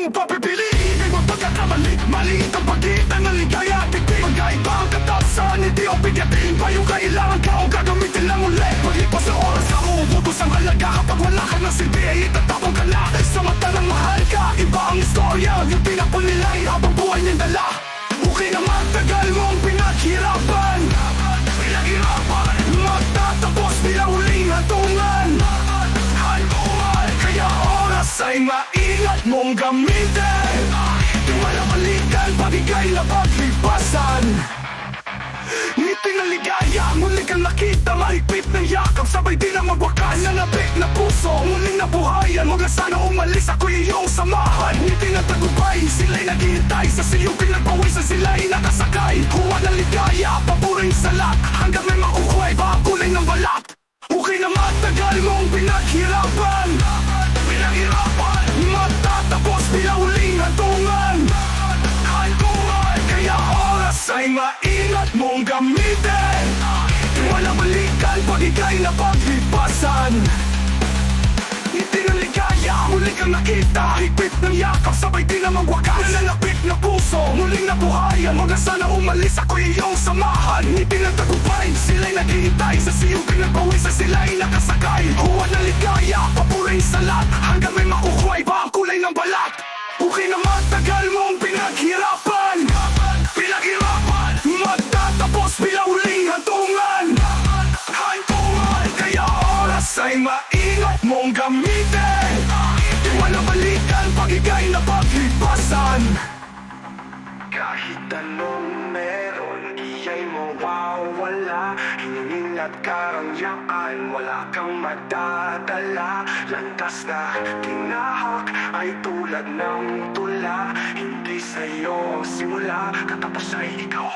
mong papipiliin ay magpagkakamali. Maliit ang pagitan ng ligaya at tigil. Magkaiba ang katasan, hindi o pigatin pa yung kailangan ka o gagamitin lang ulit. Paglipas na oras ka, uubos ang halaga. Kapag wala ka ng silbi ay itatapon ka na. Sa mata ng mahal ka, iba ang istorya. Yung pinapunilay habang buhay niyang dala. Okay na magtagal mong pinaghirapan. Magtatapos bilang huling hatungan. Hantungan, kaya oras ay maingat mong gamitin. Di walang balikan, pagigay na paglipasan. Ngiti na ligaya, muli kang nakita. Mahigpit ng yakap, sabay din ang magwakas. Nanabik na puso, muling nabuhayan. Huwag na sana umalis, ako'y iyong samahan. Ngiti na tagumpay, sila'y naghihintay. Sa siyong pinagpawisan, sila'y nakasakay. Huwag na ligaya, paboring salat. Hanggang may makukuhay, bakulay ng balat. Okay na matagal mong pinaghirapan. Matatapos bilang huling hatungan. Hantungan, kaya oras ay maingat mong gamitin. Walang balikan, pagigay na paglipasan. Ngiti ng ligaya, muli kang nakita. Higpit ng yakap, sabay din ang magwakas. Nananapit na puso, muling nabuhayan. Huwag na sana umalis, ako'y iyong samahan. Ngiti ng tagumpay, sila'y naghihintay. Sa siyong pinagpawisan, sila'y nakasakay. Huwag na ligaya, papuring salat. Hanggang may makukuhay ba ang kulay ng balat. Okay na matagal mong pinaghirapan. Magtatapos bilang huling hatungan. Hantungan, kaya oras ay maingat mong gamitin. Walang balikan, pagigay na paglipasan. Kahit anong meron, iya'y mawawala. Hingin at karangyaan, wala kang madadala. Landas na tinahak ay tulad ng tula. Hindi sa'yo simula, katapos ay ikaw